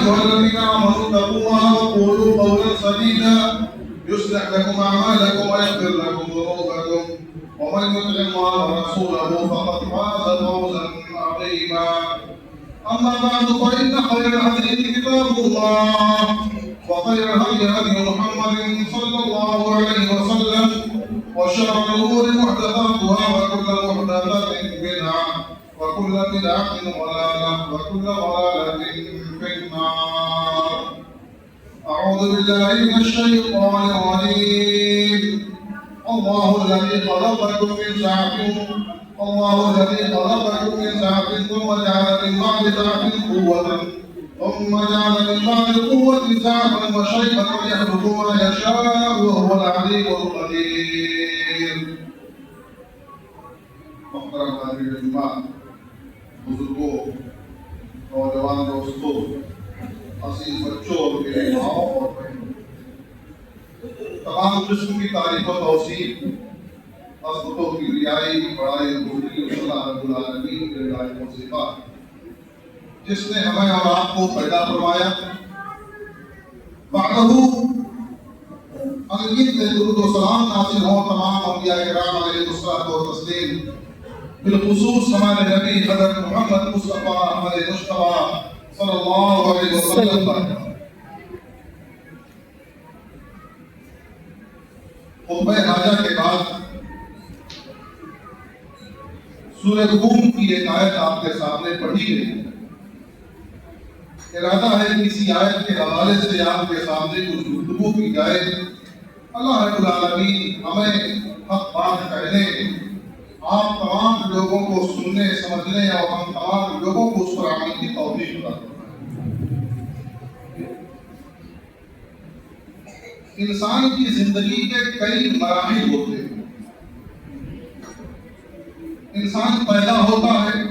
أيها الذين آمنوا اتقوا الله وقولوا قولا سديدا يصلح لكم أعمالكم ويغفر لكم ذنوبكم ومن يطع الله ورسوله فقد فاز فوزا عظيما. أما بعد فإن خير الحديث كتاب الله وخير الهدي هدي محمد صلى الله عليه وسلم وشر الأمور محدثاتها وكل محدثة بدعة وكل بدعة ضلالة وكل ضلالة في النار. أعوذ بالله من الشيطان الرجيم. الله الذي خلقكم من ضعف ثم جعل من بعد ضعف قوة ثم جعل من بعد قوة ضعفا وشيبة يخلق ما يشاء وهو العليم القدير. محترم حاضرین جمعہ، بزرگوں، نوجوان دوستوں، عزیز بچوں اور میرے ماؤں اور بہنوں، تمام قسم کی تعریف و توصیف عظمتوں کی رعائی بڑائی بزرگی اللہ رب العالمین کے رائے موصفہ جس نے ہمیں اور آپ کو پیدا فرمایا، بعدہ انگیت درود و سلام نازل ہوں تمام انبیاء کرام علیہ الصلوۃ والتسلیم، بالخصوص ہمارے نبی حضرت محمد مصطفیٰ احمد مصطفیٰ صلی اللہ علیہ وسلم پر۔ خطبہ حاجہ کے بعد سورہ روم کی ایک آیت آپ کے سامنے پڑھی گئی۔ ارادہ ہے کہ اسی آیت کے حوالے سے آپ کے سامنے کچھ گفتگو کی جائے۔ اللہ رب العالمین ہمیں حق بات کہنے، آپ تمام لوگوں کو سننے سمجھنے اور ہم تمام لوگوں کو اس پر عمل کی توفیق عطا فرمائے۔ انسان کی زندگی کے کئی مراحل ہوتے ہیں۔ انسان پیدا ہوتا ہے،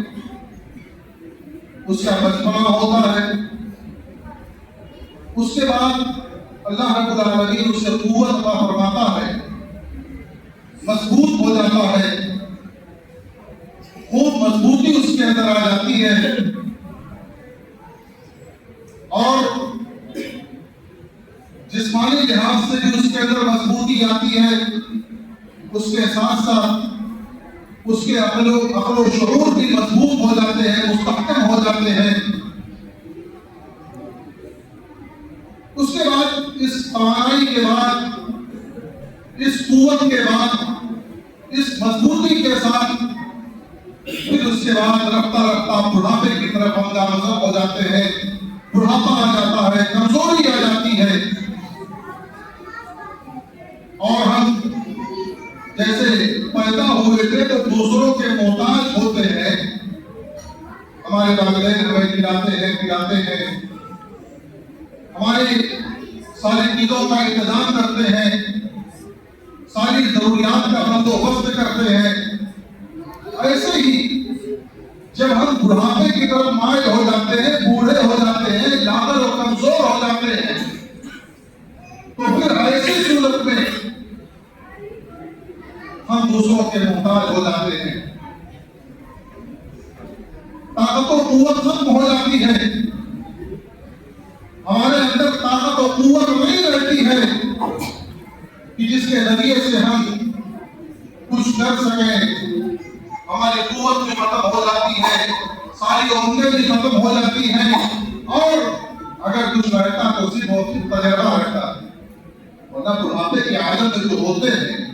اس کا بچپنا ہوتا ہے، اس کے بعد اللہ رب العالمین اسے قوت عطا فرماتا ہے، مضبوط ہو جاتا ہے، خوب مضبوطی اس کے اندر آ جاتی ہے، اور جسمانی لحاظ سے بھی اس کے اندر مضبوطی آتی ہے، اس کے ساتھ ساتھ اس کے عقل و شعور بھی مضبوط ہو جاتے ہیں، مستحکم ہو جاتے ہیں۔ اس کے بعد اس توانائی کے بعد، اس قوت کے بعد، اس مضبوطی کے ساتھ پھر اس کے بعد رفتہ رفتہ بڑھاپے کی طرف ہم گامزن ہو جاتے ہیں، بڑھاپا آ جاتا ہے، کمزوری آ جاتی ہے، اور ہم جیسے پیدا ہوئے تھے تو دوسروں کے محتاج ہوتے ہیں۔ ہمارے والدین ہمیں کھلاتے ہیں، ہماری ساری چیزوں کا انتظام کرتے ہیں، ساری ضروریات کا بندوبست کرتے ہیں۔ ایسے ہی جب ہم بڑھاپے کی طرف مائل ہو جاتے ہیں، بوڑھے ہو جاتے ہیں، لاغر اور کمزور ہو جاتے ہیں، تو پھر ایسی صورت میں ہم دوسروں کے محتاج ہو جاتے ہیں، طاقت و قوت ختم ہو جاتی ہے، ہمارے اندر طاقت و قوت نہیں رہتی ہے کہ جس کے ذریعے سے ہم کچھ کر سکیں۔ ہماری قوت بھی ختم ہو جاتی ہے، ساری عمریں بھی ختم ہو جاتی ہیں، اور اگر کچھ رہتا تو صرف تجربہ رہتا ہے، ورنہ بڑھاپے کی عادت میں جو ہوتے ہیں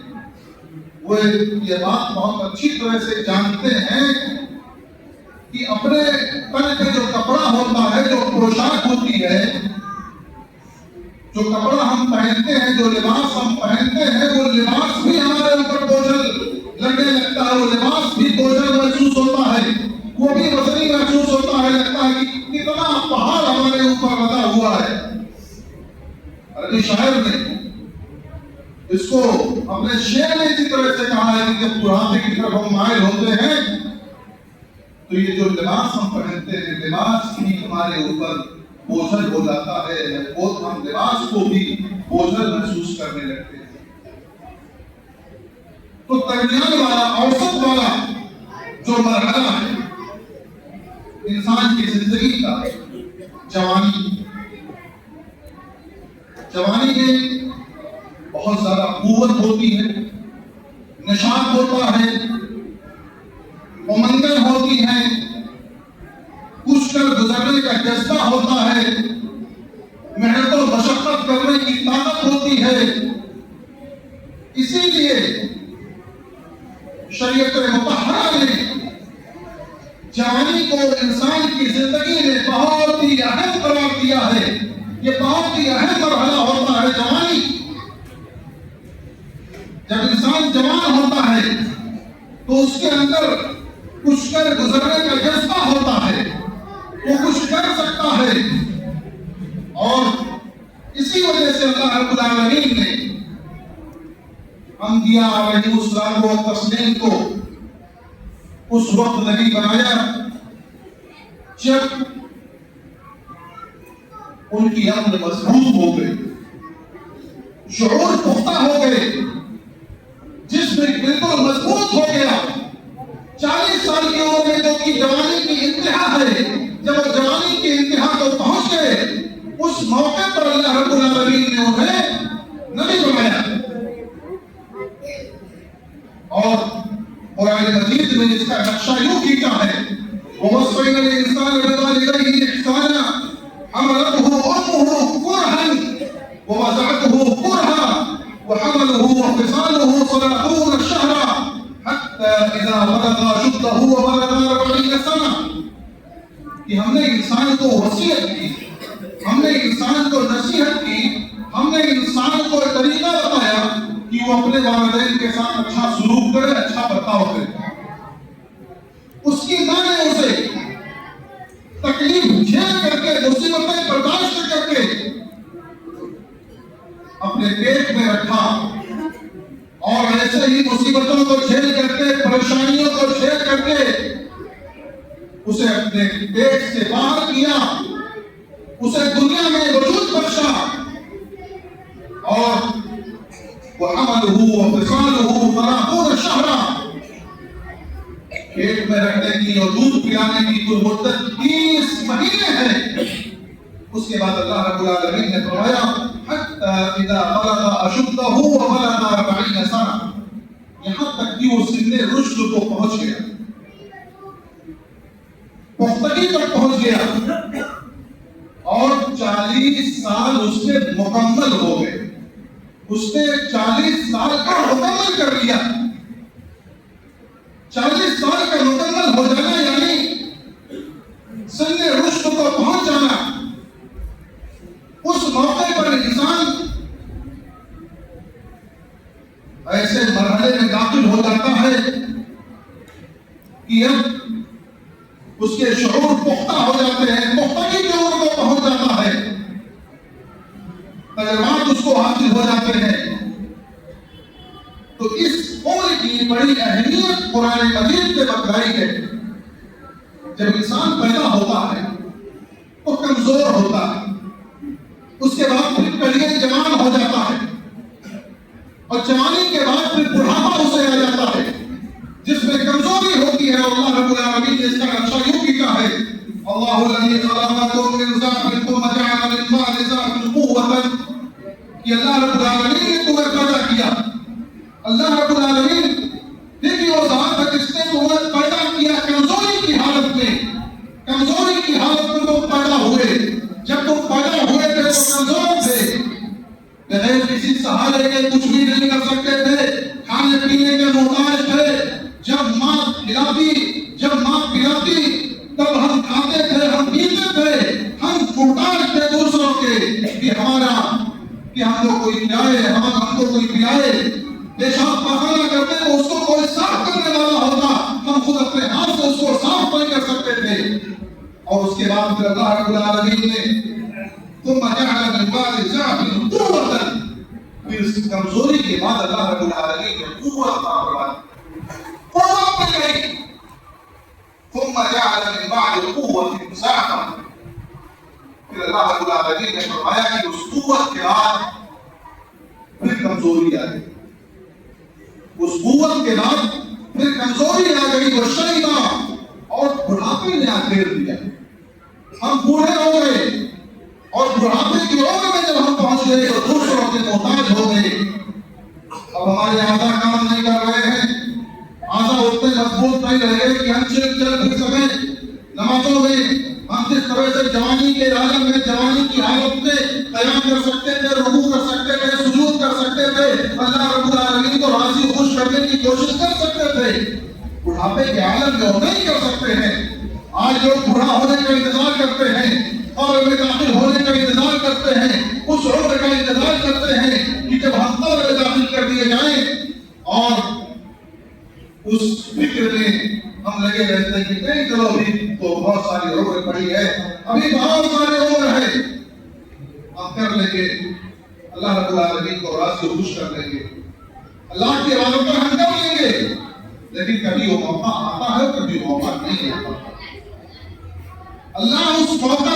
وہ یہ بات بہت اچھی طرح سے جانتے ہیں کہ اپنے تن پہ جو کپڑا ہوتا ہے، جو پوشاک ہوتی ہے، جو کپڑا ہم پہنتے ہیں، جو لباس ہم پہنتے ہیں، وہ لباس بھی ہمارے اوپر بوجھل لگنے لگتا ہے، وہ لباس بھی بوجھل محسوس ہوتا ہے، وہ بھی وزنی محسوس ہوتا ہے، لگتا ہے کہ کتنا پہاڑ ہمارے اوپر لدا ہوا ہے۔ عربی شاعر نے اس کو اپنے شعر نے اسی طرح سے کہا ہے کہ جب بڑھاپے کی طرف ہم مائل ہوتے ہیں تو یہ جو لباس ہم پہنتے ہیں، لباس بھی ہمارے اوپر بوجھل ہو جاتا ہے، اور ہم لباس کو بھی بوجھل محسوس کرنے لگتے ہیں۔ تو درمیان والا، اوسط والا جو مرحلہ ہے انسان کی زندگی کا، جوانی، جوانی میں بہت زیادہ قوت ہوتی ہے، نشاط ہوتا ہے، امنگیں ہوتی ہیں، کچھ کر گزرنے کا جذبہ ہوتا ہے، محنت و مشقت کرنے کی طاقت ہوتی ہے۔ اسی لیے شریعت مطہرہ نے جوانی کو انسان کی زندگی میں بہت ہی اہم قرار دیا ہے۔ یہ بہت ہی اہم مرحلہ ہوتا ہے جوانی۔ جب انسان جوان ہوتا ہے تو اس کے اندر کچھ کر گزرنے کا جذبہ ہوتا ہے، وہ کچھ کر سکتا ہے، اور اسی وجہ سے اللہ رب العالمین نے انبیاء علیہ السلام و تسلیم کو اس وقت نبی بنایا جب ان کی عقل مضبوط ہو گئی، شعور پختہ ہو گئے، جسم بالکل مضبوط ہو گیا۔ 40 سال کی عمر میں جو کہ جوانی کی انتہا ہے، جب وہ جوانی کی انتہا کو پہنچ گئے، اس موقع پر اللہ رب العالمین نے انہیں نبی بنایا۔ اور قرآن مجید میں اس کا نقشہ یوں کھینچا ہے، وَوَصَّيْنَا الْإِنسَانَ بِوَالِدَيْهِ إِحْسَانًا حَمَلَتْهُ أُمُّهُ كُرْهًا وَوَضَعَتْهُ كُرْهًا وَحَمَلُهُ وَفِصَالُهُ 30 شهرا حتى إذا بلغ أشده وبلغ 40 سنة۔ کہ ہم نے انسان کو وصیت کی، ہم نے انسان کو نصیحت کی، ہم نے انسان کو طریقہ بتایا کہ وہ اپنے والدین کے ساتھ اچھا سلوک کرے، اچھا برتاؤ کرے۔ اس کی ماں نے اسے تکلیف جھیل کر کے، مصیبتیں برداشت کر کے اپنے پیٹ میں رکھا، اور ایسے ہی مصیبتوں کو جھیل کر کے، پریشانیوں کو جھیل کر کے اسے اپنے پیٹ سے باہر کیا، اسے دنیا میں وجود بخشا، اور وَحَمَلُهُ وَفِصَالُهُ 30 شهرا، پیٹ میں رکھنے کی اور دودھ پلانے کی کل مدت 30 مہینے ہے۔ اس کے بعد اللہ رب العالمین نے فرمایا حَتَّى إِذَا بَلَغَ أَشُدَّهُ وَبَلَغَ 40 سنة، یہاں تک کہ وہ سن رشد کو پہنچ گیا، پختگی تک پہنچ گیا، اور 40 سال اس نے مکمل ہو گئے۔ اس نے 40 سال کا مکمل کر لیا۔ 40 سال کا مکمل ہو جانا یعنی سن رشد کو پہنچ جانا۔ اس موقع پر انسان ایسے مرحلے میں داخل ہو جاتا ہے کہ اب اس کے شعور پختہ ہو جاتے ہیں، پختگی کی عمر کو پہنچ جاتا ہے، تجربات اس کو حاصل ہو جاتے ہیں۔ تو اس عمر کی بڑی اہمیت قرآن مجید میں بتلائی ہے۔ جب انسان پیدا ہوتا ہے تو کمزور ہوتا ہے، اس کے بعد پھر کلیے جوان ہو جاتا ہے، اور جوانی کے بعد پھر بڑھاپا اسے آ جاتا ہے، جس میں کمزوری ہوتی ہے۔ اللہ رب العالمین نے اس کا نقشہ یوں کیا ہے، اللہ الذی خلقکم من ضعف ثم جعل من بعد ضعف قوة، کہ اللہ رب العالمین نے تمہیں پیدا کیا۔ اللہ رب العالمین دیکھیے وہ ذات ہے جس نے تمہیں پیدا کیا کمزوری کی حالت میں، کمزوری کی حالت میں تم پیدا ہوئے۔ جب تم پیدا ہوئے تھے تو کمزور تھے، بغیر کسی سہارے کے کچھ بھی نہیں کر سکتے تھے، کھانے پینے کے محتاج تھے۔ جب ماں پلاتی تب ہم کھاتے تھے، ہم پیتے تھے، ہم محتاج تھے دوسروں کے کہ ہم کو کوئی پلائے، ہم کو کوئی پلائے۔ پیشاب پاخانہ کرتے تو اس کو کوئی صاف کرنے والا ہوتا، ہم خود اپنے ہاتھ سے اس کو صاف نہیں کر سکتے تھے۔ اور اس کے بعد پھر اللہ رب العالمین نے ثم جعل من بعد ضعف قوة، پھر اس کمزوری کے بعد اللہ رب العالمین نے قوت عطا فرمائی، قوت مل گئی۔ ثم جعل من بعد قوة ضعفا، پھر اللہ رب العالمین نے فرمایا کہ اس قوت کے بعد پھر کمزوری آ گئی، اس قوت کے بعد پھر کمزوری آ گئی، وہ شیبہ، اور بڑھاپے نے آ گھیر دیا۔ ہم بوڑھے ہو گئے اور بڑھاپے کی عمر میں جب ہم پہنچ گئے تو دوسروں کے محتاج ہو گئے. اب ہمارے اعضاء کام نہیں کر رہے ہیں, اعضاء اتنے مضبوط نہیں رہے کہ ہم چل پھر سکیں نمازوں میں. ہم جس طرح سے جوانی کے عالم میں, جوانی کی حالت میں قیام کر سکتے تھے, رکوع کر سکتے تھے, سجود کر سکتے تھے, اللہ رب العالمین کو راضی خوش کرنے کی کوشش کر سکتے تھے, بڑھاپے کے عالم میں وہ نہیں کر سکتے ہیں. آج لوگ بوڑھا ہونے کا انتظار کرتے ہیں, قبر میں داخل ہونے کا انتظار کرتے ہیں, اس عمر کا انتظار کرتے ہیں کہ جب ہم قبر میں داخل کر دیے جائیں, اور اس فکر میں ہم لگے رہتے ہیں کہ نہیں چلو ابھی تو بہت ساری عمر پڑی ہے, ابھی بہت سارے عمر ہے, ہم کر لیں گے, اللہ رب العالمین کو راضی خوش کر لیں گے, اللہ کی عبادت پر ہم کر لیں گے. لیکن کبھی وہ موقع آتا ہے, کبھی موقع نہیں آتا. اللہ اس موقع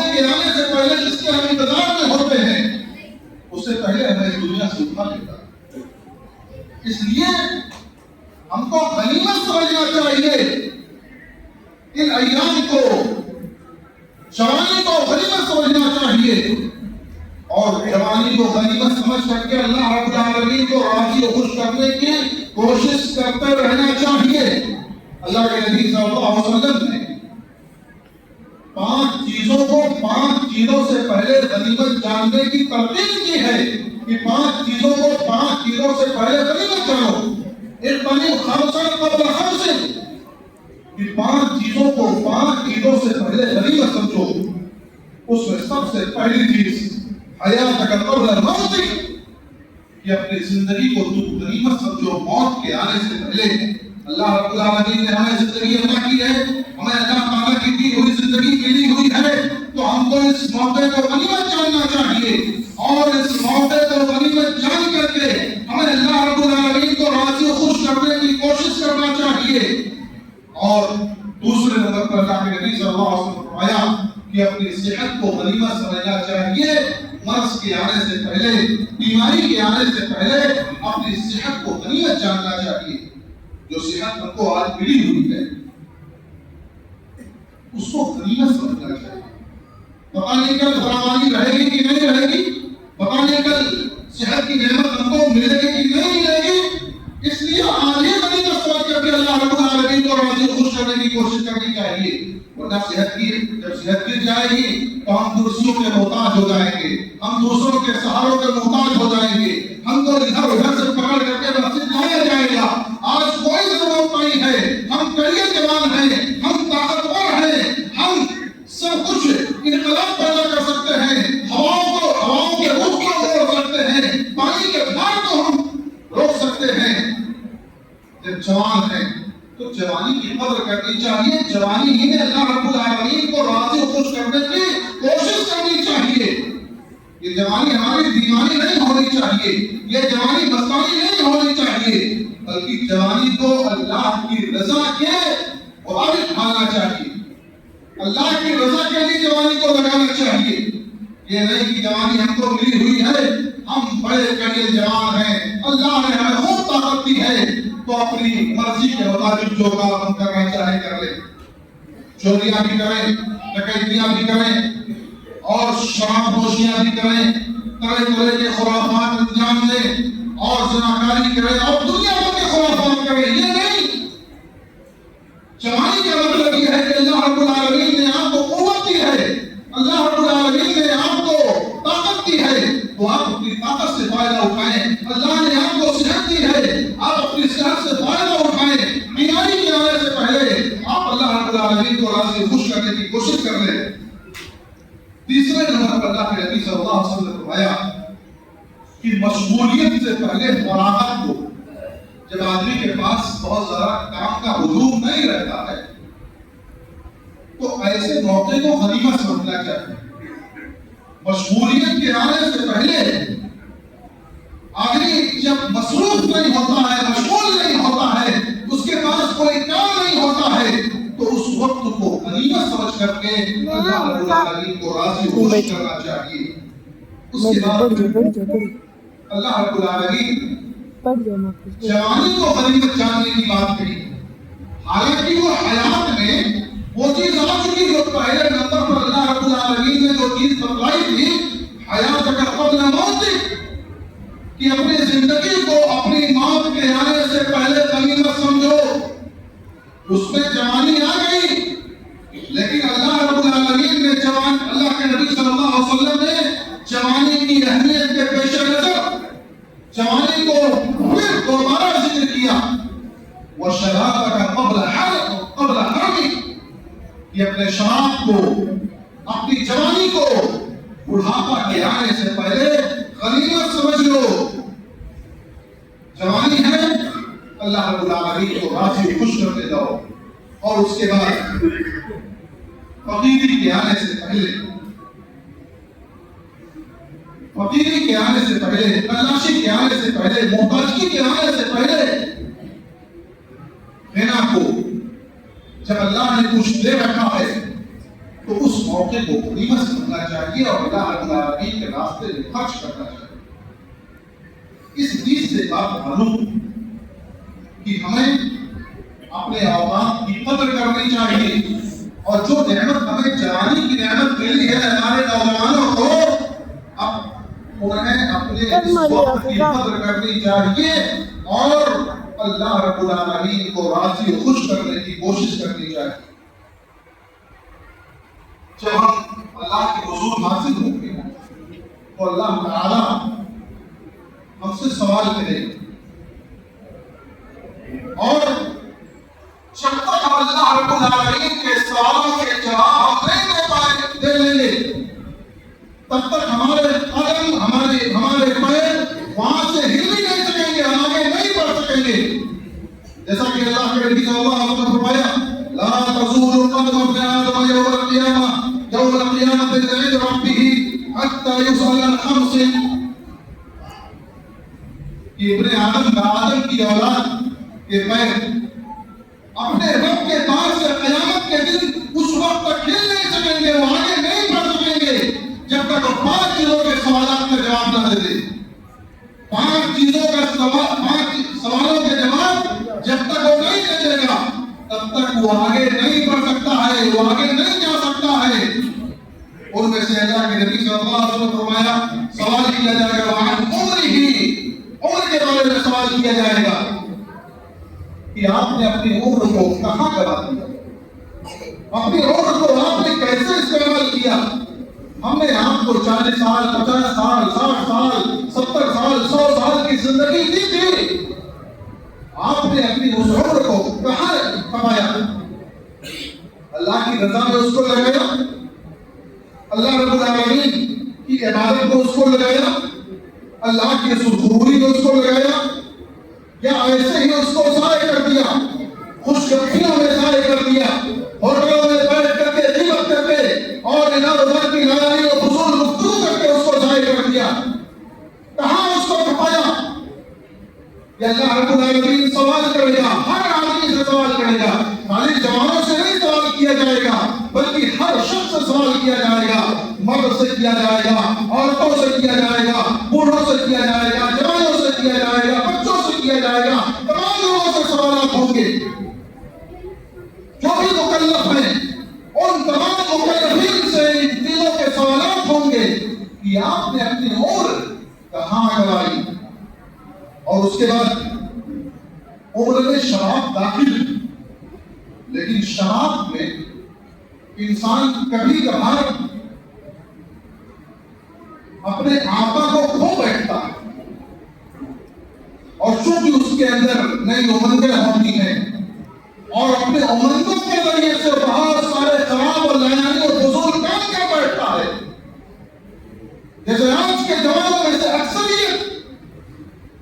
کے آنے سے پہلے جس کے ہم انتظار میں ہوتے ہیں, اس سے پہلے ہمیں اس دنیا سے اٹھا لیتا ہے. اس لیے ہم کو غنیمت سمجھنا چاہیے ان ایام کو, جوانی کو غنیمت سمجھنا چاہیے, اور جوانی کو غنیمت سمجھ کر کے اللہ رب العالمین کو راضی و خوش کرنے کی کوشش کرتے رہنا چاہیے. اللہ کے نبی صلی اللہ علیہ وسلم نے 5 چیزوں کو 5 چیزوں سے پہلے غنیمت جاننے کی ترغیب کی ہے کہ 5 چیزوں کو 5 چیزوں سے پہلے غنیمت جانو. ایک بنی خمسن قبل خمسن, کہ 5 چیزوں کو 5 چیزوں سے پہلے غنیمت سمجھو. اس میں سب سے پہلی چیز حیات کا قبل الموت, کہ اپنی زندگی کو تو غنیمت سمجھو موت کے آنے سے پہلے. اللہ رب العالمین نے ہمیں زندگی عطا کی ہے, ہمیں اللہ تعالیٰ کی دی ہوئی زندگی ملی ہوئی ہے, تو ہم کو اس موقع کو غنیمت جاننا چاہیے, اور اس موقع کو غنیمت جان کر کے ہمیں اللہ رب العالمین کو راضی و خوش کرنے کی کوشش کرنا چاہیے. اور دوسرے نمبر پر اللہ کے نبی صلی اللہ علیہ وسلم نے فرمایا کہ اپنی صحت کو غنیمت سمجھنا چاہیے. مرض کے آنے سے پہلے, بیماری کے آنے سے پہلے اپنی صحت کو غنیمت جاننا چاہیے. جو صحت ہم کو آج ملی ہوئی ہے اس کو غنیمت سمجھنا چاہیے. پتہ نہیں کل فراوانی رہے گی کہ نہیں رہے گی, پتہ نہیں کل صحت کی نعمت ہم کو ملے گی کہ نہیں ملے گی. اس لیے آج ہی غنیمت سمجھ کر کے اللہ رب العالمین کو راضی خوش کرنے کی کوشش کرنی چاہیے. ورنہ جب صحت گر جائے گی تو ہم دوسروں کے محتاج ہو جائیں گے, ہم دوسروں کے سہاروں کے محتاج ہو جائیں گے, ہم کو ادھر ادھر سے پکڑ کر کے مسجد لایا جائے گا. آج کوئی ضرورت نہیں ہے, ہم کڑیے جوان ہیں, ہم طاقتور ہیں, ہم سب کچھ انقلاب پیدا کر سکتے ہیں, ہواؤں کے رخ کو روک سکتے ہیں, پانی کے دھار کو ہم روک سکتے ہیں. جب جوان ہیں تو جوانی کی قدر کرنی چاہیے. جوانی ہی میں اللہ رب العالمین کو راضی و خوش کرنے کی کوشش کرنی چاہیے. یہ جوانی ہماری دیوانی نہیں ہونی چاہیے, یہ جوانی مستانی نہیں ہونی چاہیے, بلکہ جوانی کو اللہ کی رضا کے مطابق ڈھالنا چاہیے. اللہ کی رضا کے لیے جوانی کو لگانا چاہیے. یہ نہیں کہ جوانی ہم کو ملی ہوئی ہے, ہم بڑے کڑے جوان ہیں, اللہ نے ہمیں خوب طاقت دی ہے, تو اپنی مرضی کے مطابق جو کام ہم کرنا چاہے کر لیں. چوریاں بھی کریں, ڈکیتیاں بھی کریں, اور شراب نوشیاں بھی کریں, طرح طرح کے خرافات انجام دیں, اور زناکاری کریں, اور دنیا بھر کے خرافات کریں. یہ نہیں. جوانی کا مطلب یہ ہے کہ اللہ رب العالمین نے آپ کو قوت دی ہے, اللہ رب العالمین نے آپ کو طاقت دی ہے, تو آپ اپنی طاقت سے فائدہ اٹھائیں. اللہ نے آپ کو صحت دی ہے, آپ اپنی صحت سے فائدہ اٹھائیں. بیماری کے آنے سے پہلے آپ اللہ رب العالمین کو راضی خوش کرنے کی کوشش کر لیں. تیسرے نمبر پر اللہ کے نبی صلی اللہ علیہ وسلم نے فرمایا کہ مشغولیت سے پہلے فراغت کو. جب آدمی کے پاس بہت زیادہ کام کا ہجوم نہیں رہتا ہے تو ایسے موقع کو غنیمت سمجھنا چاہیے. مشغولیت کے آنے سے پہلے آدمی جب مصروف نہیں ہوتا ہے, مشغول نہیں ہوتا ہے, اس کے پاس کوئی کام نہیں ہوتا ہے, تو اس وقت کو غنیمت سمجھ کر کے اللہ رب العالمین کو راضی خوش کرنا چاہیے. اس کے بعد اللہ رب العالمین جوانی کو غنیمت جاننے کی بات کہی. حالانکہ وہ حیات میں وہ چیز آ چکی جو پہلے نمبر پر اللہ رب العالمین نے جو چیز بتلائی تھی حیات کا قبل موتک، کہ اپنی زندگی کو اپنی موت کے آنے سے پہلے غنیمت سمجھو. اس میں جوانی آ گئی، لیکن اللہ رب العالمین نے اللہ کے نبی صلی اللہ علیہ وسلم نے جوانی کی اہمیت کے پیش نظر جوانی کو پھر دوبارہ ذکر کیا. وَشَرَابَكَ قَبْلَ حَرْمِكَ، کہ اپنے شراب کو، اپنی جوانی کو بڑھاپا کے آنے سے پہلے غنیمت سمجھ لو. جوانی ہے، اللہ رب العالمین کو راضی خوش کرنے دو. اور اس کے بعد فقیری کے آنے سے پہلے، فقیری کے آنے سے پہلے، تلاشی کے آنے سے پہلے، محتاجی کے آنے سے پہلے غنا کو جب اللہ نے کچھ دے رکھا ہے تو اس موقع کو غنیمت سمجھنا چاہیے اور اللہ رب العالمین کے راستے میں خرچ کرنا چاہیے. اس چیز سے بات معلوم کہ ہمیں اپنے اوقات کی قدر کرنی چاہیے، اور جو نعمت ہمیں جوانی کی نعمت ملی ہے ہمارے نوجوانوں کو، اب انہیں اپنے اس وقت کی قدر کرنی چاہیے اور اللہ رب العالمین کو راضی و خوش کرنے کی کوشش کرنی چاہیے. جب ہم اللہ کے حضور حاصل ہوں گے تو اللہ تعالی ہم سے سوال کرے، اور جب تک ہم اللہ رب العالمین کے سوالوں کے جواب ہم نہیں دے لیں گے، تب تک ہمارے قدم، ہمارے پیر وہاں سے ہل بھی نہیں سکیں گے، آگے نہیں بڑھ سکیں گے. جیسا کہ اللہ کے نبی صلی اللہ علیہ وسلم نے فرمایا، لا تزول قدم ابن آدم یوم القیامۃ عند ربہ حتی یسأل عن خمس، کہ ابن آدم کی اولاد کے پیر اپنے رب کے پاس سے قیامت کے دن اس وقت تک ہل نہیں سکیں گے، وہ آگے نہیں بڑھ سکیں گے جب تک وہ 5 چیزوں کے سوالات کا جواب نہ دے دے. 5 چیزوں کا 5 سوالوں کے جواب جب تک وہ نہیں دے دے گا تب تک وہ آگے نہیں بڑھ سکتا ہے، وہ آگے نہیں جا سکتا ہے. ان میں سے اللہ کے نبی صلی اللہ علیہ وسلم نے فرمایا سوال کیا جائے گا عن عمر کے بارے میں سوال کیا جائے گا کہ آپ نے اپنی عمر کو کہاں گوا دیا، اپنی عمر کو آپ نے کیسے استعمال کیا. ہم نے آپ کو 40 سال، 50 سال، 60 سال، 70 سال، 100 سال کی زندگی دی تھی، آپ نے اپنی اس عمر کو کہاں کمایا؟ اللہ کی رضا میں اس کو لگایا، اللہ رب العالمین کی عبادت کو اس کو لگایا، اللہ کی سرخوری میں اس کو لگایا، یا ایسے ہی اس کو ضائع کر دیا، خوش گفتیوں میں ضائع کر دیا، ہوٹلوں میں بیٹھ کر کے غیبت کر کے اور ادھر ادھر کی لڑائی اور فضول گفتگو کر کے اس کو ضائع کر دیا؟ کہاں اس کو کھپایا؟ یہ اللہ رب العالمین سوال کرے گا، ہر آدمی سے سوال کرے گا. خالی جوانوں سے نہیں سوال کیا جائے گا بلکہ ہر شخص سے سوال کیا جائے گا. مرد سے کیا جائے گا، عورتوں سے کیا جائے گا، بوڑھوں سے کیا جائے گا، جوانوں سے کیا جائے گا، بچوں سے کیا جائے گا. تمام لوگوں سے سوالات ہوں گے. جو بھی مکلف ہیں ان تمام مکلفین سے ان دلوں کے سوالات ہوں گے کہ آپ نے اپنی عمر کہاں گوائی. اور اس کے بعد عمر میں شراب داخل، لیکن شراب میں انسان کبھی کبھار اپنے آقا کو کھو بیٹھتا ہے، اور چونکہ اس کے اندر نئی امنگیں ہوتی ہیں اور اپنے امنگوں کے ذریعے سے بہت سارے خراب اور لائنانی اور فضول کام کر بیٹھتا ہے. جیسے آج کے جوانوں میں سے اکثریت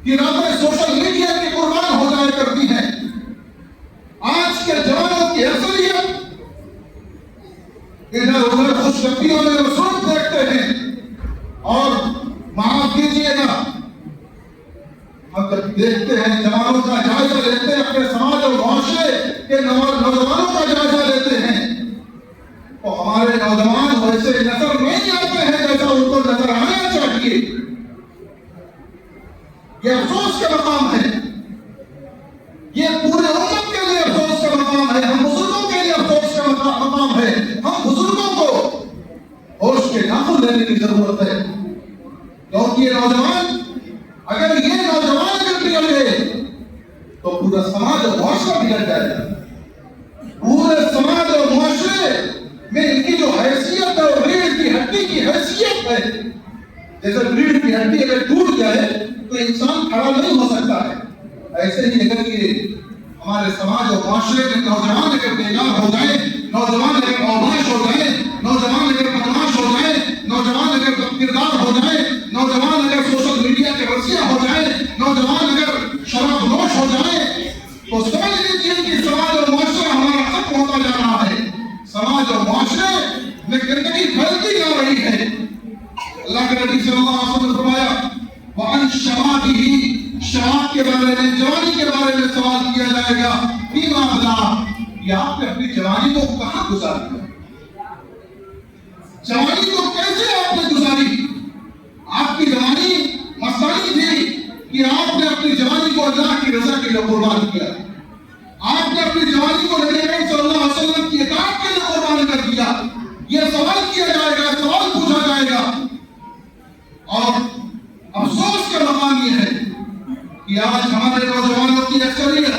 کی راتیں سوشل میڈیا کی قربان ہو جایا کرتی ہیں. آج کے جوانوں کی اکثریت ادھر ادھر خوش گفتیوں میں مصروف دیکھتے ہیں. اور معاف کیجیے گا، ہم جب دیکھتے ہیں جوانوں کا جائزہ لیتے ہیں، اپنے سماج اور معاشرے کے نوجوانوں کا جائزہ لیتے ہیں، تو ہمارے نوجوان ویسے نظر نہیں آتے ہیں جیسا ان کو نظر آنا چاہیے. یہ افسوس کا مقام ہے، یہ پورے امت کے لیے افسوس کا مقام ہے، ہم بزرگوں کے لیے افسوس کا مقام ہے. ہم بزرگوں کو ہوش کے نہ تناخر لینے کی ضرورت ہے، کیونکہ یہ نوجوان اگر بگڑ گئے تو پورا سماج اور معاشرہ بگڑ جائے گا۔ پورے سماج اور معاشرے میں ان کی جو حیثیت ہے اور ریڑھ کی ہڈی کی حیثیت ہے، جیسے ریڑھ کی ہڈی اگر ٹوٹ جائے تو انسان کھڑا نہیں ہو سکتا ہے، ایسے ہی اگر یہ ہمارے سماج اور معاشرے میں نوجوان اگر بیکار ہو جائے، نوجوان اگر اوباش ہو جائے، نوجوان اگر بدماش ہو جائے، نوجوان اگر بدکردار ہو جائے، نوجوان اگر سوشل میڈیا کے رسیا ہو جائے، نوجوان اگر شراب نوش ہو جائے، تو سمجھ لیجیے کہ سماج اور معاشرہ ہمارا ختم ہوتا جا رہا ہے۔ سماج اور معاشرے میں گندگی پھیلتی جا رہی ہے۔ اللہ کے نبی صلی اللہ علیہ وسلم نے فرمایا وَعَنْ شَبَابِهِ، شباب کے بارے میں، جوانی کے بارے میں سوال کیا جائے گا، فِيمَا أَبْلَاهُ، کہ آپ نے اپنی جوانی کو کہاں گزاری؟ جوانی کو کیسے آپ نے گزاری؟ آپ کی جوانی مسائل تھی کہ آپ نے اپنی جوانی کو اللہ کی رضا کے لیے قربان کیا، آپ نے اپنی جوانی کو نبی اکرم صلی اللہ علیہ وسلم کی اطاعت کے لیے قربان کر دیا۔ یہ سوال کیا جائے گا، سوال پوچھا جائے گا، اور افسوس کا مقام یہ ہے کہ آج ہمارے نوجوانوں کی اکثریت،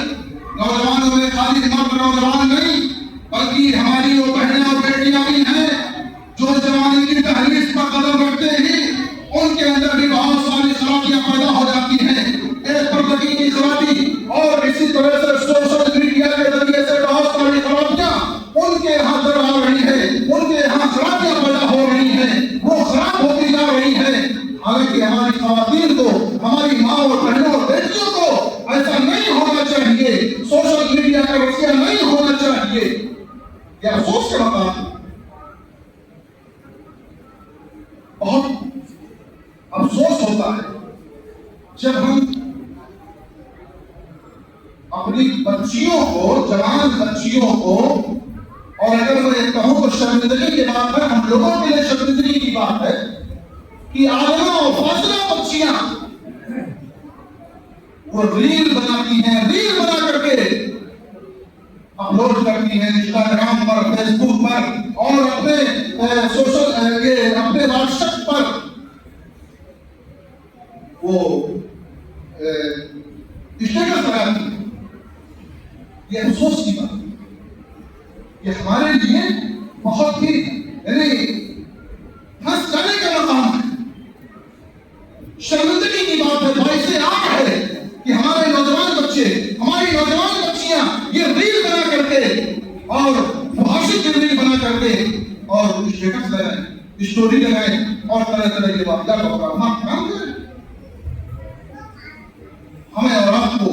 نوجوانوں میں خالی مرد نوجوان نہیں بلکہ ہماری وہ بہنیں اور بیٹیاں بھی ہیں جو جوانی کی تحریک پر قدم رکھتے ہی ان کے اندر بھی بہت ساری خرابیاں پیدا ہو جاتی ہیں، ایک پردگی کی خرابی اور اسی طرح سے سوشل میڈیا کے ذریعے سے بہت ساری خرابیاں ان کے یہاں در آ رہی ہیں، ان کے یہاں خرابیاں پیدا ہو رہی ہیں، وہ خراب ہوتی جا رہی ہیں۔ حالانکہ ہماری خواتین کو، ہماری ماں اور بہنوں اور بیٹیوں کو ایسا نہیں ہونا چاہیے، سوشل میڈیا کا وسیلہ نہیں ہونا چاہیے۔ یہ افسوس کا مقام ہے، بہت افسوس ہوتا ہے جب ہم اپنی بچیوں کو، جوان بچیوں کو، اور اگر میں کہوں تو شرمندگی کی بات ہے، ہم لوگوں کے لیے شرمندگی کی بات ہے کہ عالمہ اور فاضلہ بچیاں وہ ریل بناتی ہیں، ریل بنا کر کے اپلوڈ کرتی ہیں انسٹاگرام پر، فیس بک پر اور اپنے اپنے واٹس ایپ پر وہ اسٹیٹس لگاتی ہیں۔ یہ افسوس کی بات ہے، یہ ہمارے لیے بہت ہی ہنس جانے کا مقام ہے، شرمندگی کی بات ہے، باعث عار ہے کہ ہمارے نوجوان بچے، ہماری نوجوان بچیاں یہ ریل بنا کر کے اور فحاشی کی ریل بنا کر کے اور اسٹیٹس لگائیں، اسٹوری لگائیں اور طرح طرح کے واقعات کو کام کریں۔ ہمیں اور آپ کو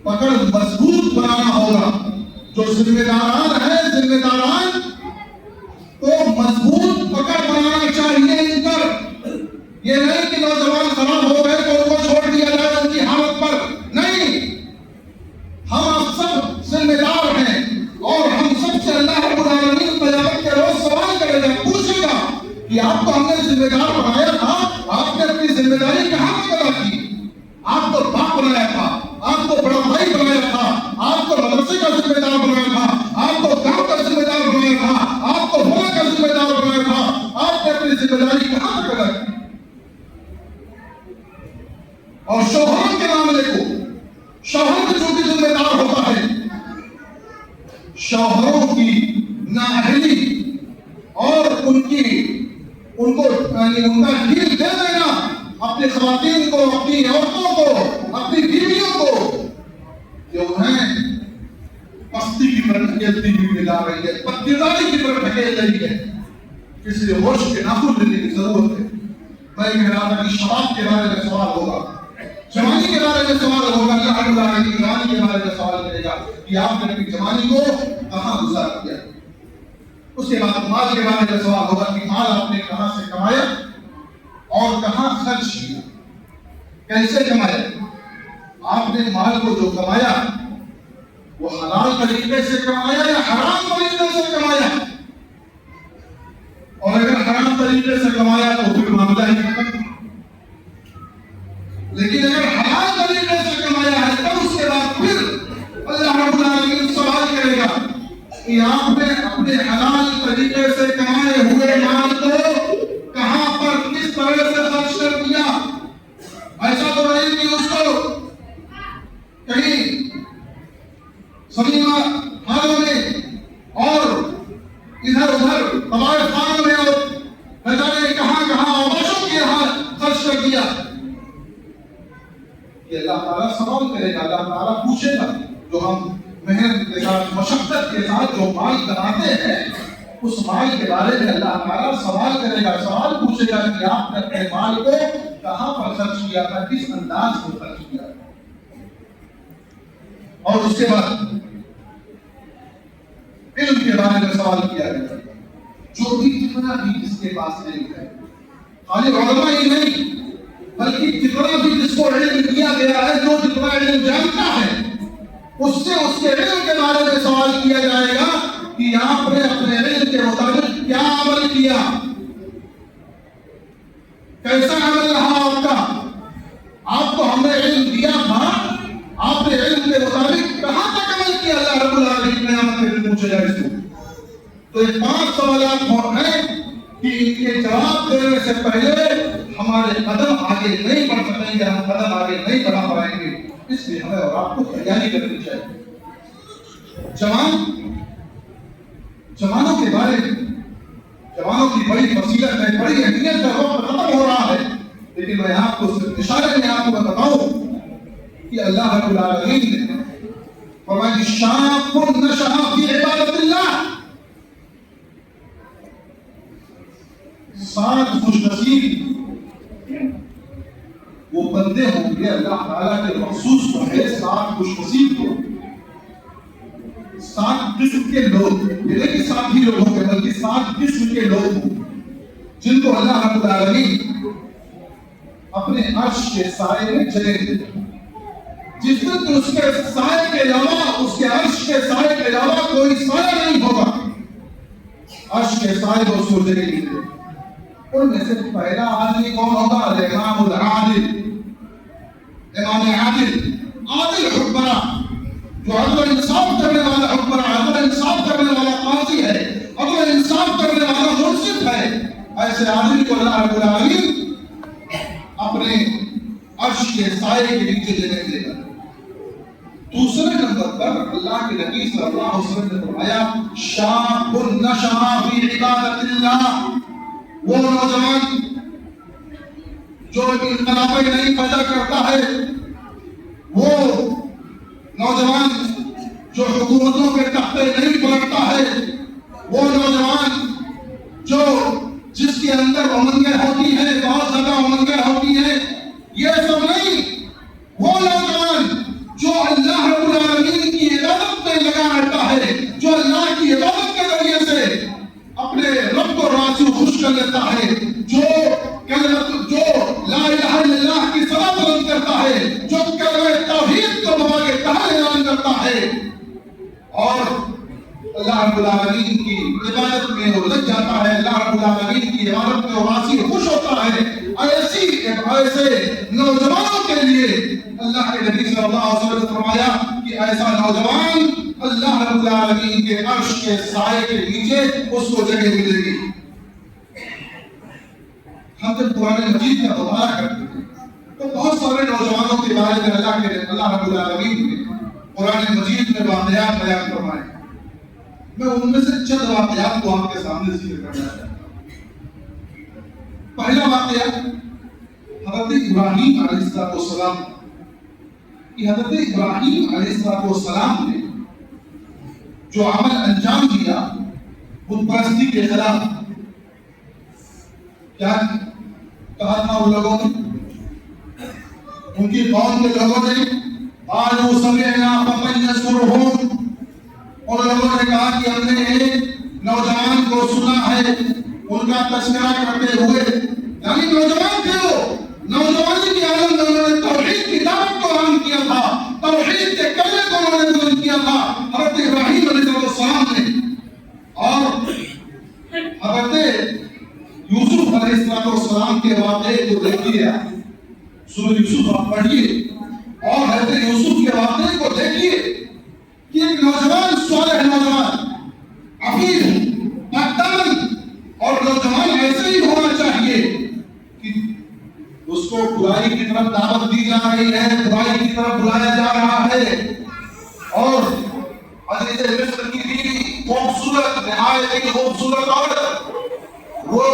پکڑ مضبوط بنانا ہوگا، جو ذمہ داران ہیں، ذمہ داران کو مضبوط پکڑ بنانا چاہیے ان پر۔ یہ نہیں کہ نوجوان خراب ہو گئے تو ان کو چھوڑ دیا جائے ان کی حالت پر، نہیں، ہم آپ سب ذمہ دار ہیں اور ہم سب سے اللہ رب العالمین قیامت کے روز سوال کرے گا، پوچھے گا کہ آپ کو ہم نے ذمہ دار بنایا تھا، آپ نے اپنی ذمہ داری کہاں پر ادا کی؟ آپ کو باپ بنایا تھا، آپ کو بڑا بھائی بنایا تھا، آپ کو مدرسے کا ذمہ دار بنایا تھا، آپ کو گاؤں کا ذمہ دار بنایا تھا، آپ کو فلاں کا ذمہ دار بنایا تھا، آپ نے اپنی ذمہ داری کہاں تک ادا کی؟ اور شوہروں کے معاملے کو، شوہر بھی چونکہ ذمہ دار ہوتا ہے، شوہروں کی نااہلی اور ان کو ان کا ڈھیل دے دینا اپنی خواتین کو، اپنی عورتوں کو، اپنی بیویوں کو، کہ انہیں پستی کی طرف ڈھکیلتی ہوئی ملا رہی ہے، بدکرداری کی طرف ڈھکیل رہی ہے، اس لیے ہوش کے ناخن لینے کی ضرورت ہے۔ میں کہہ رہا تھا کہ شباب کے بارے میں سوال ہوگا، جوانی کے بارے میں سوال ہوگا، اللہ رب العالمین جوانی کے بارے میں سوال کرے گا کہ آپ نے اپنی جوانی کو کہاں گزار کیا۔ اس کے بعد مال کے بارے میں سوال ہوگا کہ مال آپ نے کہاں سے کمایا اور کہاں خرچ کیا، کیسے کمایا؟ آپ نے مال کو جو کمایا وہ حلال طریقے سے کمایا یا حرام طریقے سے کمایا؟ اور اگر حرام طریقے سے کمایا تو پھر معاملہ ہی ختم، لیکن اگر حلال طریقے سے کمایا ہے تب اس کے بعد پھر اللہ رب العالمین سوال کرے گا کہ آپ نے اپنے حلال طریقے سے کمائے ہوئے مال کے ساتھ جو مال کماتے ہیں اس مال کے بارے میں اللہ تعالیٰ سوال کرے گا، سوال پوچھے گا کہ آپ نے اپنے مال کو کہاں پر خرچ کیا تھا، کس انداز میں خرچ کیا تھا. اور اس کے بعد علم کے بارے میں سوال کیا گیا، جو بھی جتنا بھی جس کے پاس علم ہے، خالی علماء ہی نہیں بلکہ جتنا بھی جس کو علم دیا گیا ہے، جو جتنا علم جانتا ہے، اس سے اس کے علم کے بارے میں سوال کیا جائے گا کہ آپ نے اپنے علم کے مطابق کیا عمل کیا، کیسا عمل رہا آپ کا. آپ کو ہم نے علم دیا تھا، آپ نے علم کے مطابق کہاں تک عمل کیا. اللہ رب العالمین قیامت کے دن پوچھے گا اس کو. تو یہ 5 سوالات ہیں کہ ان کے جواب دینے سے پہلے ہمارے قدم آگے نہیں بڑھ سکیں گے، ہم قدم آگے نہیں بڑھا پائیں گے. اس لیے ہمیں اور آپ کو تیاری کرنی چاہیے. جوانوں کے بارے میں، جوانوں کی بڑی فضیلت ہے، بڑی اہمیت ہے. وقت ختم ہو رہا ہے لیکن میں آپ کو صرف اشارے میں آپ کو بتاؤں کہ اللہ رب العالمین نے فرمایا شاب نشأ فی عبادت اللہ، 7 خوش نصیب وہ بندے ہوں گے اللہ تعالیٰ کے مخصوص کو ہے. 7 خوش نصیب کو، 7 قسم کے لوگ، یہ نہیں کہ 7 ہی لوگ ہوں گے بلکہ 7 قسم کے لوگ ہوں جن کو اللہ رب العالمین اپنے عرش کے سائے میں چلے گے. جس دن اس کے سائے کے علاوہ، اس کے عرش کے سائے کے علاوہ کوئی سایہ نہیں ہوگا. عرش کے سائے کو اس کو چلے گی. ان میں سے پہلا آدمی کون ہوگا؟ الامام العادل، امام عادل حکمراں، جو عدل و انصاف کرنے والا حکمراں، عدل و انصاف کرنے والا قاضی ہے، عدل و انصاف کرنے والا منصف ہے. ایسے آدمی کو اللہ رب العالمین اپنے عرش کے سائے کے نیچے جگہ دے گا. دوسرے نمبر پر اللہ کے نبی صلی اللہ علیہ وسلم نے فرمایا شاب نشأ فی عبادت اللہ، وہ نوجوان جو انقلابیں نہیں پیدا کرتا ہے، وہ نوجوان جو حکومتوں کے تختے نہیں پلٹتا ہے، وہ نوجوان جو جس کے اندر امنگیں ہوتی ہیں، بہت زیادہ امنگیں ہوتی ہیں، یہ سب نہیں. وہ نوجوان جو اللہ رب العالمین کی عبادت میں لگا رہتا ہے، جو اللہ کی عبادت کے ذریعے سے اپنے رب کو راضی و خوش کر لیتا ہے، جو لا الہ الا اللہ کی صلاح بلند کرتا ہے، جو کلمہ توحید کو بابا کے کہاں اعلان کرتا ہے اور اللہ رب العالمین کی عبادت میں وہ لگ جاتا ہے، اللہ رب العالمین کی عبادت میں وہ راضی و خوش ہوتا ہے. ایسے نوجوانوں کے لیے اللہ کے نبی صلی اللہ علیہ وسلم نے فرمایا کہ ایسا نوجوان اللہ رب العالمین کے عرش کے سائے کے نیچے اس کو جگہ ملے گی. ہم جب قرآن مجید کا مطالعہ کرتے ہیں تو بہت سارے نوجوانوں کے بارے میں اللہ رب العالمین نے قرآن مجید میں واقعات بیان فرمائے. میں ان میں سے چند واقعات کو آپ کے سامنے ذکر کرنا چاہتا ہوں. پہلا واقعہ حضرت ابراہیم علیہ السلام کہ حضرت ابراہیم علیہ السلام نے جو عمل انجام دیا بت پرستی کے خلاف، کیا کہا تھا ان لوگوں نے، ان کی قوم کے لوگوں نے قالوا سمعنا فتى يذكرهم، ان لوگوں نے کہا کہ ہم نے ایک نوجوان کو سنا ہے ان کا تذکرہ کرتے ہوئے، یعنی نوجوان تھے، وہ نوجوانی کی حالت میں انہوں نے توحید کی دعوت کو اعلان کیا تھا، توحید کے کلمے کو انہوں نے بلند کیا تھا حضرت ابراہیم علیہ السلام نے. اور حضرت یوسف علیہ السلام کے واقعے کو دیکھیے، سورہ یوسف آپ پڑھیے اور حضرت یوسف کے واقعے کو دیکھیے کہ ایک نوجوان، صالح نوجوان، عفیف، پاکدامن اور نوجوان ایسے ہی ہونا چاہیے کہ اس کو برائی کی طرف دعوت دی جا رہی ہے، برائی کی طرف بلایا جا رہا ہے، اور عزیز مصر کی بیوی خوبصورت، نہایت ہی خوبصورت عورت، وہ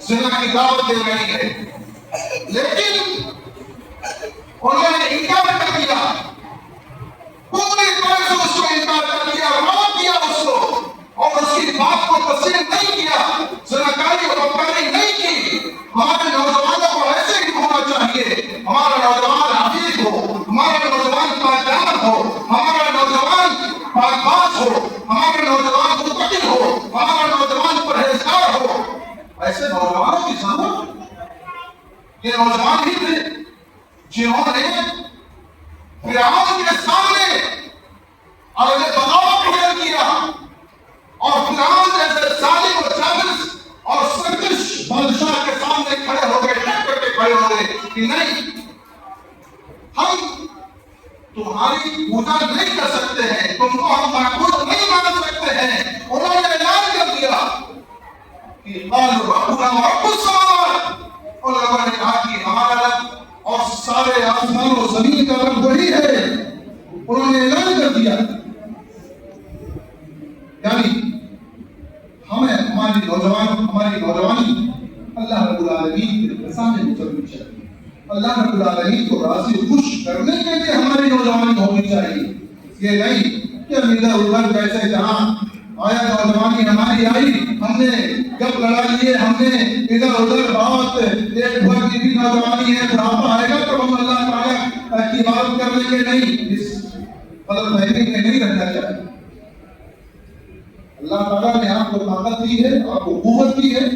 زنا کی دعوت دے رہی ہے، لیکن انہوں نے انکار کر دیا، پوری طرح نے اس کو انکار کر دیا، روک دیا اس کو، اور اس کی بات کو تسلیم نہیں کیا، زناکاری اور بدکاری نہیں کی. ہمارے نوجوانوں کو ایسے ہی ہونا چاہیے. ہمارا نوجوان حفیظ ہو، ہمارا نوجوان پاکدامن ہو، ہمارا نوجوان پاکباز ہو، ہمارا نوجوان متقی ہو، ہمارا نوجوان پرہیزگار ہو. ایسے نوجوانوں کی ضرورت. یہ نوجوان ہی تھے جنہوں نے فرعون کے سامنے عرض بغاوت بیان کیا، اور فرعون جیسے ظالم اور جابر اور سرکش بادشاہ کے سامنے کھڑے ہو گئے، ڈٹ کر کے کھڑے ہو گئے کہ نہیں، ہم تمہاری پوجا نہیں کر سکتے ہیں، تم کو ہم معبود نہیں مان سکتے ہیں. انہوں نے اعلان کر دیا کہ قالوا ربنا رب السماوات. ان لوگوں نے کہا کہ ہمارا رب اور سارے آسمان و زمین کا رب وہی ہے. انہوں نے اعلان کر دیا. یعنی ہمیں ہماری نوجوانی اللہ رب العالمین کے سامنے گزرنی چاہیے. اللہ رب العالمین کو راضی خوش کرنے کے لیے ہماری نوجوانی ہونی چاہیے. یہ نہیں کہ ادھر ادھر جیسے جہاں آیا نوجوانی ہماری آئی، ہم نے گپ لڑا لیے، ہم نے ادھر ادھر بات، ایک بھر کی بھی نوجوانی ہے، بڑھاپا آئے گا تو ہم اللہ تعالیٰ کی بات کر لیں گے. نہیں، اس غلط فہمی میں نہیں رہنا چاہیے. اللہ تعالیٰ نے آپ کو طاقت دی ہے، آپ کو قوت دی ہے.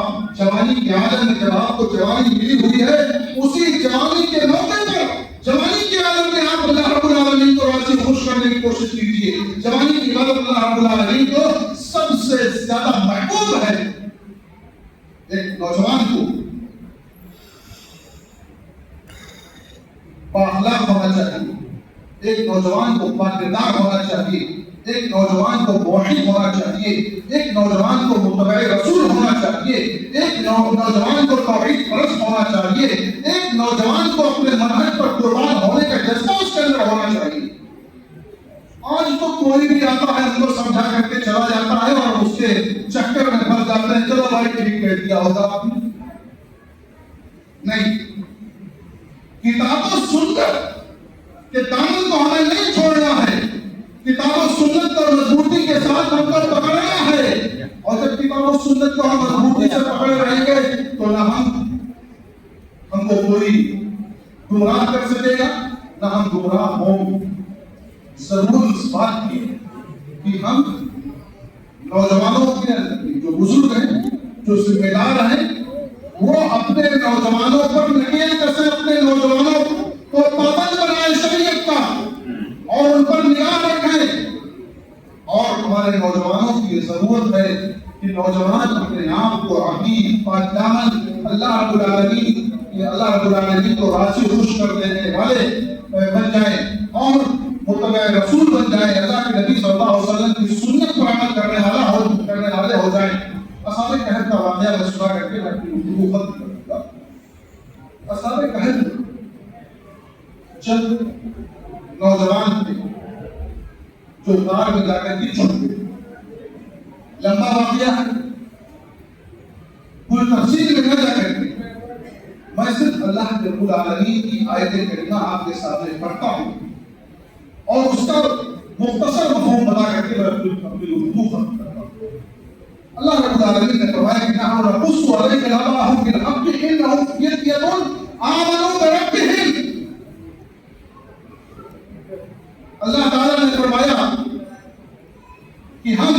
آپ جوانی کے عالم میں جب آپ کو جوانی ملی ہوئی ہے، اسی جوانی کے موقع پر، جوانی کے عالم میں آپ اللہ رب العالمین کو راضی خوش کرنے کی کوشش کیجیے. جوانی کی عبادت اللہ رب العالمین کو سب سے زیادہ محبوب ہے. ایک نوجوان کو بااخلاق ہونا چاہیے، ایک نوجوان کو پاکدار ہونا چاہیے، ایک نوجوان کو موحد ہونا چاہیے، ایک نوجوان کو متبع رسول ہونا چاہیے، ایک نوجوان کو توحید پرست ہونا چاہیے، ایک نوجوان کو اپنے منہج پر قربان ہونے کا جذبہ اس کے اندر ہونا چاہیے. آج تو کوئی بھی آتا ہے ان کو سمجھا کر کے چلا جاتا ہے اور اس کے چکر میں پھنس جاتے ہیں. چلو بھائی ٹھیک کہہ دیا ہوگا آپ نے. نہیں، کتاب و سنت کے دامن کو ہمیں نہیں چھوڑنا ہے. کتاب و سنت کو مضبوطی کے ساتھ ہم کو پکڑنا ہے. اور جب کتاب و سنت کو ہم مضبوطی سے پکڑے رہیں گے تو نہ ہم کو کوئی گمراہ کر سکے گا، نہ ہم گمراہ ہوں. ضرور اس بات کی کہ ہم نوجوانوں کے جو بزرگ ہیں، جو ذمہ دار ہیں، وہ اپنے نوجوانوں پر نکیل کسے اپنے نوجوانوں کو پابند بنائے شریعت کا، اور ان پر نگاہ رکھیں. اور ہمارے نوجوانوں کی یہ ضرورت ہے کہ نوجوان اپنے آپ کو عقید، پاکدامن، اللہ رب العالمین کو راضی خوش کر دینے والے بن جائیں اور متبع رسول بن جائیں. اللہ کے نبی صلی اللہ علیہ وسلم کی سنت پر عمل کرنے والے ہو جائیں. اصحاب کہف کا واقعہ میں سنا کر کے میں اپنی گفتگو ختم کروں گا. اصحاب کہف جب نوجوان تھے جو غار میں جا کر کے چھپ گئے. لمبا واقعہ ہے، پوری تفصیل میں نہ جا کر کے میں صرف اللہ کے رب العالمین کی آیت کریمہ آپ کے سامنے پڑھتا ہوں اور اس کا مختصر مفہوم بتا کر کے میں اپنی گفتگو ختم کرتا ہوں. اللہ رب العالمین نے فرمایا کہ نحن نقص عليك نبأهم بالحق إنهم فتية آمنوا بربهم. اللہ تعالیٰ نے فرمایا کہ ہم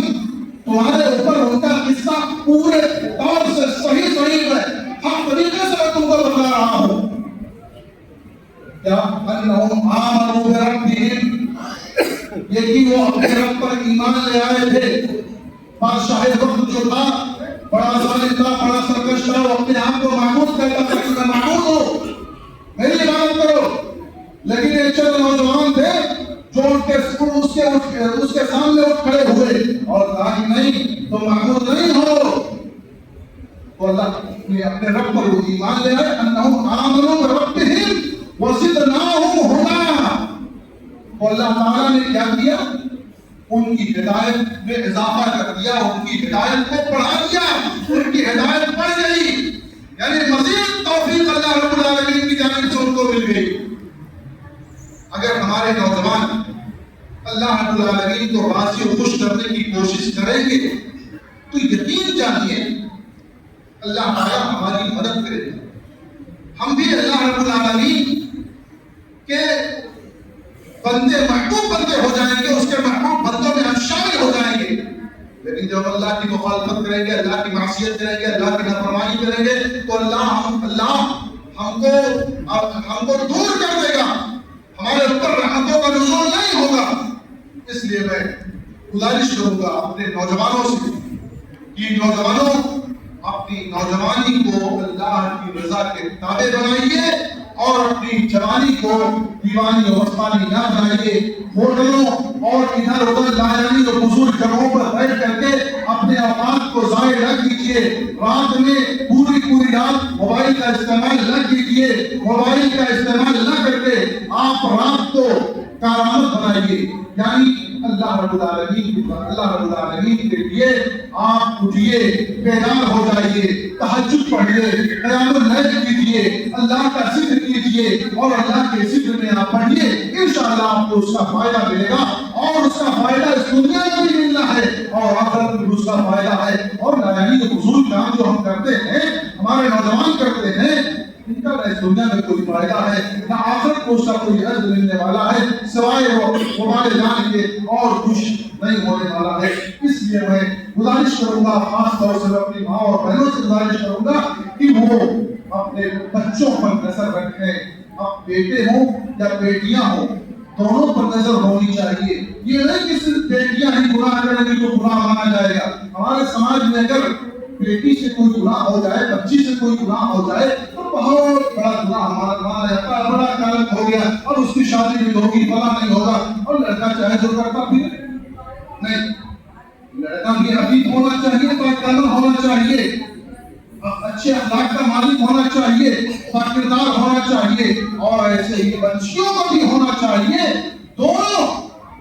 تمہارے اوپر ان کا قصہ پورے طور سے صحیح ہے، حق طریقے سے میں تم کو بتا رہا ہوں. کیا انہم آمنوا بربهم، یہ کہ وہ اپنے رب پر ایمان لے آئے تھے. بادشاہ وقت جو تھا بڑا ظالم تھا، بڑا سرکش تھا، وہ اپنے آپ کو معبود کہتا تھا کہ میں معبود ہوں، میری عبادت کرو. لیکن ایک چند نوجوان تھے جو اس کے سامنے اٹھ کھڑے ہوئے اور کہا کہ نہیں، تم معبود نہیں ہو. تو اللہ نے اپنے رب پر ایمان لے آئے. انہم آمنوا بربهم وزدناہم ہدی. تو اللہ تعالیٰ نے کیا کیا؟ ان کی ہدایت میں اضافہ کر دیا، ان کی ہدایت کو بڑھا دیا، ان کی ہدایت بڑھ گئی. یعنی مزید توفیق اللہ رب العالمین کی جانب سے ان کو مل گئی. اگر ہمارے نوجوان اللہ اللہ تعالیٰ ہماری مدد کرے گا. ہم بھی اللہ رب العالمین کے بندے محبوب بندے ہو جائیں گے، اس کے محبوب بندوں میں ہم شامل ہو جائیں گے. لیکن جب اللہ کی مخالفت کریں گے، اللہ کی معصیت کریں گے، اللہ کی نافرمانی کریں گے تو اللہ ہم کو دور کر دے گا، ہمارے اوپر رحمتوں کا نزول نہیں ہوگا. اس لیے میں گزارش کروں گا اپنے نوجوانوں سے کہ نوجوانوں اپنی نوجوانی کو اللہ کی رضا کے تابع بنائیے اور اپنی جوانی کو دیوانی اور مستانی نہ بنائیے. ہوٹلوں اور ادھر ادھر لایانی اور فضول جگہوں پر بیٹھ کر کے اپنے اوقات کو ضائع نہ کیجیے. رات میں پوری رات موبائل کا استعمال نہ کیجیے. موبائل کا استعمال نہ کر کے آپ رات کو کارآمد بنائیے. یعنی اللہ رب العالمین کے لیے آپ اٹھیے، بیدار ہو جائیے، تہجد پڑھیے، قیام اللیل کیجیے، اللہ کا ذکر کیجیے اور اللہ کے ذکر میں آپ پڑھیے. انشاءاللہ آپ کو اس کا فائدہ ملے گا اور اس کا فائدہ اس دنیا میں بھی ملنا ہے اور آخرت میں اس کا فائدہ ہے. اور یعنی فضول کام جو ہم کرتے ہیں، ہمارے نوجوان کرتے ہیں، ان کا نہ اس دنیا میں کوئی فائدہ ہے نہ آخرت کو اس کا کوئی اجر ملنے والا ہے سوائے وہ ہمارے جان کے اور کچھ نہیں ہونے والا ہے. اس لیے میں گزارش کروں گا، خاص طور سے اپنی ماں اور بہنوں سے گزارش کروں گا کہ وہ اپنے بچوں پر نظر رکھیں. اب بیٹے ہوں یا بیٹیاں ہوں، دونوں پر نظر ہونی چاہیے. یہ نہیں کہ صرف بیٹیاں ہی گناہ کریں گی تو گناہ مانا جائے گا. ہمارے سماج میں اگر بیٹی سے کوئی گناہ ہو جائے، بچی سے کوئی گناہ ہو جائے تو بہت بڑا گناہ ہمارا مانا جاتا ہے. بڑا کلنک ہو گیا، اب اس کی شادی نہیں ہوگی، فلاں نہیں ہوگا. اور لڑکا چاہے جو کرتا پھر نہیں، لڑکا بھی عفیف ہونا چاہیے، پاکدامن ہونا چاہیے، اچھے اخلاق کا مالک ہونا چاہیے، پاکردار ہونا چاہیے اور ایسے ہی بچیوں کو بھی ہونا چاہیے. دونوں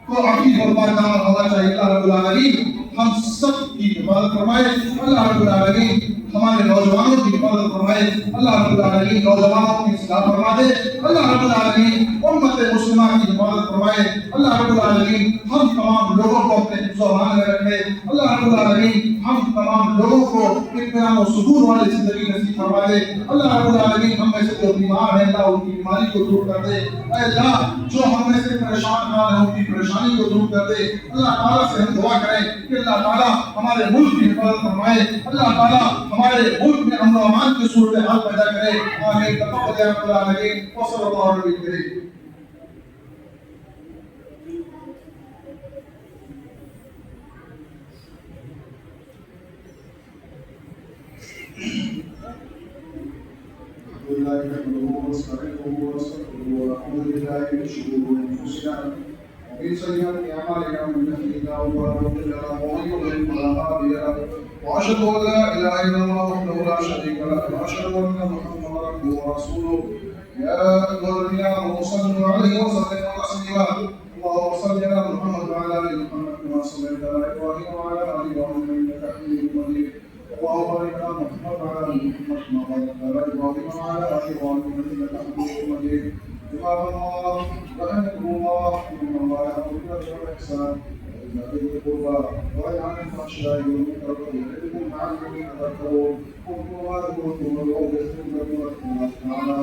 کو عفیف اور پاکدامن ہونا چاہیے. اللہ رب العالمین ہم سب کی حفاظت فرمائے. اللہ رب العالمین ہمارے نوجوانوں کی حفاظت فرمائے. اللہ رب العالمین نوجوانوں کی اصلاح فرما دے. اللہ رب العالمین امت مسلمہ کی حفاظت فرمائے. اللہ رب العالمین ہم تمام لوگوں کو اپنے حفظ و امان میں رکھے. اللہ رب العالمین ہم تمام لوگوں کو اطمینان و سکون والی زندگی نصیب فرما دے. اللہ رب العالمین ہم میں سے جو بیمار ہیں اللہ ان کی بیماری کو دور کر دے. اے اللہ جو ہم میں سے پریشان حال ہیں ان کی پریشانی کو دور کر دے. اللہ تعالیٰ سے ہم دعا کریں کہ اللہ تعالیٰ ہمارے ملک کی حفاظت فرمائے. اللہ تعالیٰ ہمارے ملک میں امن و امان کی صورتحال پیدا کرے. آمین. تقبل یا رب العالمین وصلی اللہ علیہ وسلم. ومن سيئات أعمالنا من يهده الله فلا مضل له ومن يضلل فلا هادي له وأشهد أن لا إله إلا الله وحده لا شريك له وأشهد أن محمدا عبده ورسوله. يا أيها الذين آمنوا صلوا عليه وسلموا تسليما. اللهم صل على محمد وعلى آل محمد كما صليت على إبراهيم وعلى آل إبراهيم إنك حميد مجيد. اللهم بارك على محمد وعلى آل محمد كما باركت على إبراهيم وعلى آل إبراهيم إنك حميد مجيد. عباد الله رحمكم الله إن الله يأمر بالعدل والإحسان وإيتاء ذي القربى وينهى عن الفحشاء والمنكر والبغي يعظكم لعلكم تذكرون. اذكروا ما ذكرتم والقول يذكركم ويذكركم الله تعالى